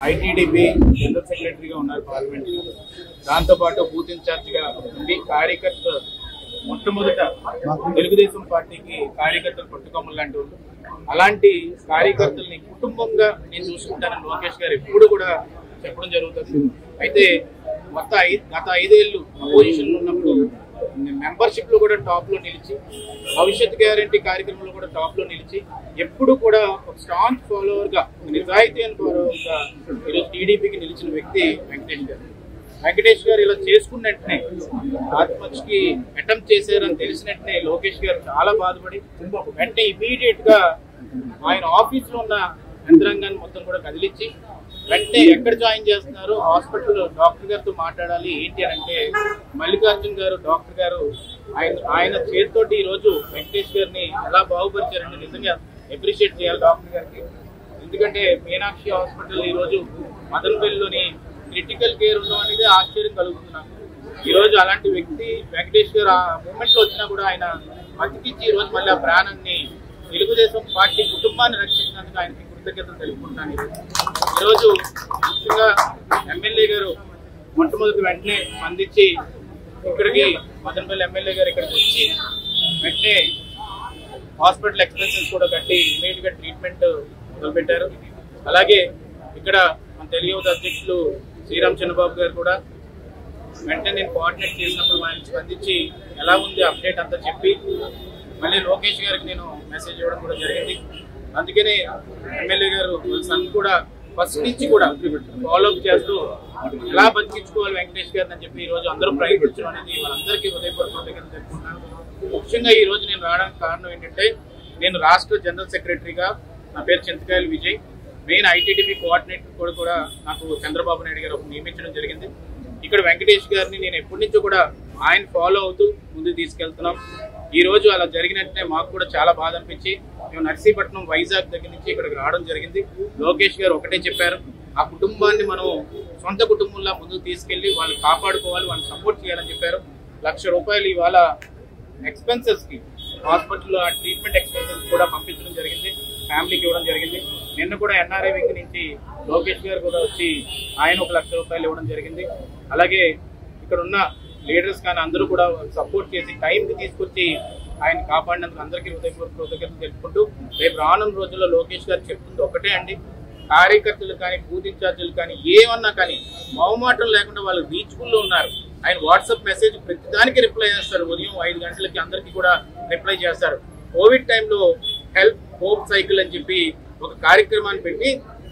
ITDP general సెక్రటరీగా ఉన్నారు parliament. దాంతోపాటు బూత్ ఇన్ఛార్జిగా ఉండి కార్యకర్త మొట్టమొదట తెలుగుదేశం పార్టీకి కార్యకర్తలు పట్టుకొమ్మలు లాంటి వాళ్ళు. అలాంటి కార్యకర్తల్ని కుటుంబంగా నేను చూసుకుంటానని లోకేష్ గారు ఎప్పుడు కూడా చెప్పడం జరుగుతుంది. అయితే గత 5 ఏళ్ళు అపోజిషన్ లో ఉన్నప్పుడు మెంబర్షిప్ లో కూడా టాప్ లో నిలిచి, భవిష్యత్ గ్యారంటీ కార్యక్రమంలో కూడా టాప్ లో నిలిచి, ఎప్పుడు కూడా ఒక స్ట్రాంగ్ ఫాలోవర్ గా, నిజాయితీ అని ఫాలోవర్ గా ఈరోజు టీడీపీకి నిలిచిన వ్యక్తి వెంకటేష్ గారు. వెంకటేష్ గారు ఇలా చేసుకున్న వెంటనే ఆత్మహత్యకి అటెంప్ట్ చేశారని తెలిసిన వెంటనే లోకేష్ గారు చాలా బాధపడి వెంటనే ఇమీడియట్ గా ఆయన ఆఫీస్ లో ఉన్న యంత్రాంగాన్ని మొత్తం కూడా కదిలించి వెంటనే ఎక్కడ జాయిన్ చేస్తున్నారు, హాస్పిటల్ డాక్టర్ గారితో మాట్లాడాలి ఏంటి అని అంటే మల్లికార్జున్ గారు డాక్టర్ గారు ఆయన చేతితోటి ఈ రోజు వెంకటేష్ గారిని ఎలా బాగుపరిచారంటే నిజంగా అప్రిషియేట్ చేయాలి డాక్టర్ గారికి. ఎందుకంటే మీనాక్షి హాస్పిటల్ ఈ రోజు మదనపల్లిలోని క్రిటికల్ కేర్ ఉండడం అనేది ఆశ్చర్యం కలుగుతున్నాను. ఈ రోజు అలాంటి వ్యక్తి వెంకటేష్ గారు ఆ మూమెంట్ లో వచ్చినా కూడా ఆయన బతికించి ఈ రోజు మళ్ళీ ఆ ప్రాణాన్ని తెలుగుదేశం పార్టీ కుటుంబాన్ని రక్షించినందుకు ఆయనకి కృతజ్ఞతలు తెలుపుకుంటున్నాను. ఈరోజు ముఖ్యంగా ఎమ్మెల్యే గారు మొట్టమొదటి వెంటనే స్పందించి ఇక్కడికి మదనపల్లి ఎమ్మెల్యే గారు ఇక్కడికి వచ్చి వెంటనే హాస్పిటల్ ఎక్స్పెన్సెస్ కూడా కట్టి ఇమీడియట్ గా ట్రీట్మెంట్ మొదలుపెట్టారు. అలాగే ఇక్కడ మన తెలుగు అధ్యక్షులు శ్రీరామ్ చంద్రబాబు గారు కూడా వెంటనే నేను కోఆర్డినేట్ చేసినప్పుడు ఆయన స్పందించి ఎలా ఉంది అప్డేట్ అంతా చెప్పి మళ్ళీ లోకేష్ గారికి నేను మెసేజ్ ఇవ్వడం కూడా జరిగింది. అందుకనే ఎమ్మెల్యే గారు సన్ కూడా ఫస్ట్ నుంచి కూడా ఫాలోఅప్ చేస్తూ ఎలా బతికించుకోవాలి వెంకటేష్ గారిని అని చెప్పి ఈ రోజు అందరూ ప్రయత్నించడం అనేది వాళ్ళందరికీ హృదయపూర్వకంగా తెలుపుకుంటున్నాను. ముఖ్యంగా ఈ రోజు నేను రావడానికి కారణం ఏంటంటే నేను రాష్ట్ర జనరల్ సెక్రటరీగా నా పేరు చింతకాయల విజయ్, మెయిన్ ఐటీడీపీ కోఆర్డినేటర్ కూడా నాకు చంద్రబాబు నాయుడు గారు నియమించడం జరిగింది. ఇక్కడ వెంకటేష్ గారిని నేను ఎప్పటి నుంచో కూడా ఆయన ఫాలో అవుతూ ముందుకు తీసుకెళ్తున్నాం. ఈ రోజు అలా జరిగినట్టే మాకు కూడా చాలా బాధ అనిపించి మేము నర్సీపట్నం వైజాగ్ దగ్గర నుంచి ఇక్కడికి రావడం జరిగింది. లోకేష్ గారు ఒకటే చెప్పారు, ఆ కుటుంబాన్ని మనం సొంత కుటుంబంలా ముందుకు తీసుకెళ్లి వాళ్ళని కాపాడుకోవాలి, వాళ్ళని సపోర్ట్ చేయాలని చెప్పారు. ₹1,00,000 ఇవాళ ఎక్స్పెన్సెస్ కి హాస్పిటల్లో ఆ ట్రీట్మెంట్ ఎక్స్పెన్సెస్ కూడా పంపించడం జరిగింది, ఫ్యామిలీకి ఇవ్వడం జరిగింది. నిన్న కూడా ఎన్ఆర్ఐ వింగ్ నుంచి లోకేష్ గారు కూడా వచ్చి ఆయన ₹1,00,000 ఇవ్వడం జరిగింది. అలాగే ఇక్కడ ఉన్న లీడర్స్ కానీ అందరూ కూడా సపోర్ట్ చేసి టైంకి తీసుకొచ్చి ఆయన కాపాడినందుకు అందరికీ కృతజ్ఞతలు తెలుపుకుంటూ రేపు రానున్న రోజుల్లో లోకేష్ గారు చెప్తుంది ఒకటే అండి, కార్యకర్తలు కానీ బూత్ ఇన్ఛార్జీలు కానీ ఏమన్నా కానీ మొహమాటం లేకుండా వాళ్ళు రీచబుల్లో ఉన్నారు. ఆయన వాట్సాప్ మెసేజ్ ప్రతిదానికి రిప్లై చేస్తారు. ఉదయం 5 గంటలకి అందరికీ కూడా రిప్లై చేస్తారు. కోవిడ్ టైంలో హెల్ప్ హోప్ సైకిల్ అని చెప్పి ఒక కార్యక్రమాన్ని పెట్టి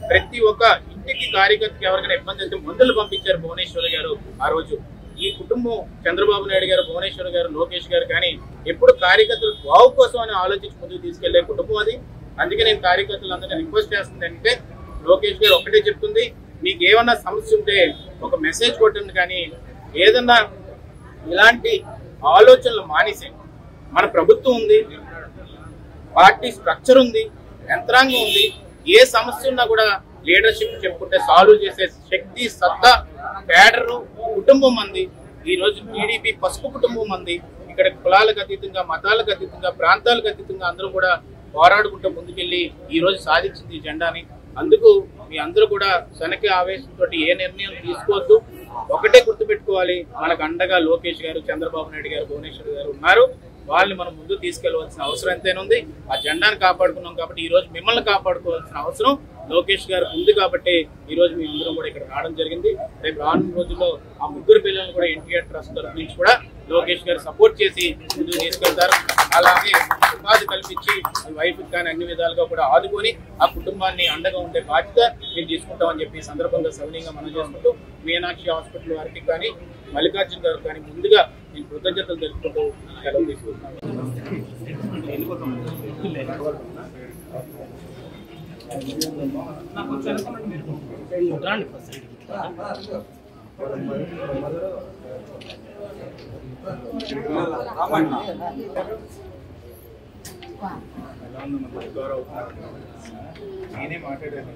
ప్రతి ఒక్క ఇంటికి కార్యకర్తకి ఎవరికైనా ఇబ్బంది అయితే మందులు పంపించారు భువనేశ్వర్ గారు. ఆ రోజు ఈ కుటుంబం చంద్రబాబు నాయుడు గారు, భువనేశ్వర్ గారు, లోకేష్ గారు కానీ ఎప్పుడు కార్యకర్తలు బాగు కోసం అని ఆలోచించి ముందుకు తీసుకెళ్లే కుటుంబం అది. అందుకే నేను కార్యకర్తలందరినీ రిక్వెస్ట్ చేస్తుంది అంటే లోకేష్ గారు ఒకటే చెప్తుంది, మీకు ఏమన్నా సమస్య ఉంటే ఒక మెసేజ్ కొట్టండి, కానీ ఏదన్నా ఇలాంటి ఆలోచనలు మానేసేయండి. మన ప్రభుత్వం ఉంది, పార్టీ స్ట్రక్చర్ ఉంది, యంత్రాంగం ఉంది. ఏ సమస్య ఉన్నా కూడా లీడర్షిప్ చెప్పుకుంటే సాల్వ్ చేసే శక్తి, సత్తా, కేడరు, కుటుంబం మంది. ఈ రోజు టీడీపీ పసుపు కుటుంబం మంది. ఇక్కడ కులాలకు అతీతంగా, మతాలకు అతీతంగా, ప్రాంతాలకు అతీతంగా అందరూ కూడా పోరాడుకుంటూ ముందుకెళ్లి ఈ రోజు సాధించింది ఈ జెండాని. అందుకు మీ అందరూ కూడా శనకి ఆవేశంతో ఏ నిర్ణయం తీసుకోవద్దు. ఒకటే గుర్తుపెట్టుకోవాలి, మనకు అండగా లోకేష్ గారు, చంద్రబాబు నాయుడు గారు, భువనేశ్వర్ గారు ఉన్నారు. వాళ్ళని మనం ముందుకు తీసుకెళ్లవలసిన అవసరం ఎంతైనా ఉంది. ఆ జెండాను కాపాడుకున్నాం కాబట్టి ఈ రోజు మిమ్మల్ని కాపాడుకోవాల్సిన అవసరం లోకేష్ గారు ఉంది కాబట్టి ఈ రోజు మీ అందరం కూడా ఇక్కడ రావడం జరిగింది. రేపు రానున్న రోజుల్లో ఆ 3 పిల్లలను కూడా ఎన్టీఆర్ ట్రస్ట్ తరఫు నుంచి కూడా లోకేష్ గారు సపోర్ట్ చేసి ముందుకు తీసుకెళ్తారు. అలాగే ఉపాధి కల్పించి వైఫ్ కానీ అన్ని విధాలుగా కూడా ఆదుకొని ఆ కుటుంబాన్ని అండగా ఉండే బాధ్యత మేము తీసుకుంటామని చెప్పి సందర్భంగా సవినీయంగా మనం చేసుకుంటూ మీనాక్షి హాస్పిటల్ వారికి కానీ మల్లికార్జున్ గారు కానీ ముందుగా నేను కృతజ్ఞతలు తెలుపుకుంటూ సెలవు తీసుకుంటున్నాను. నేనే మాట్లాడాను,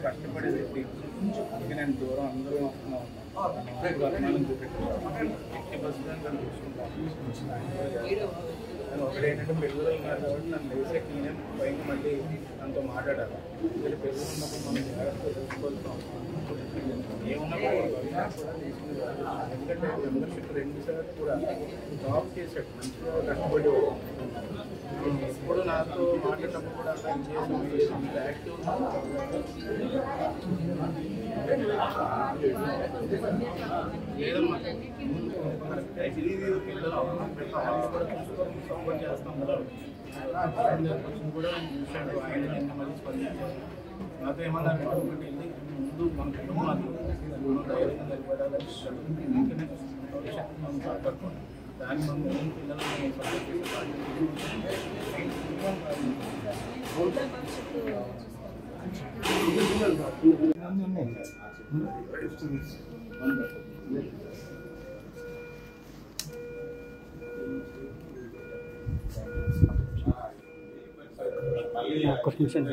కష్టపడేది నేను దూరం అందరూ అభిమానం చూపెట్టుకుంటాను. 50% చూసుకుంటాను. ఒకటి ఏంటంటే పిల్లలు ఉన్నారు కాబట్టి నన్ను లేసేకి నేనే పైకి మళ్ళీ తనతో మాట్లాడాలి. వీళ్ళు పిల్లలు ఉన్నప్పుడు మనం జాగ్రత్తగా చూసుకోవాల్సిన ఏమన్నా కూడా తీసుకుని ఎందుకంటే మెంబర్షిప్ 2 సార్లు కూడా జాబ్ చేశాడు, మంచిగా కష్టపడి ఎప్పుడు నాతో మాట్లాడినప్పుడు కూడా అలా చేసాం యాక్టివ్ లేదమ్మా. పిల్లలు కూడా చూసుకొని సపోర్ట్ చేస్తాం కదా. కొంచెం కూడా చూశాడు ఆయన నిన్న మళ్ళీ స్పందించారు. నాతో ఏమన్నా ఒకటి వెళ్ళి ముందు మన కుటుంబం అది మనం ధైర్యంగా నిలబడాలని అందుకనే భవిష్యత్తు మనం కాపాడుకోండి. దాన్ని మనం ఏం పిల్లలు సపోర్ట్ Confusion.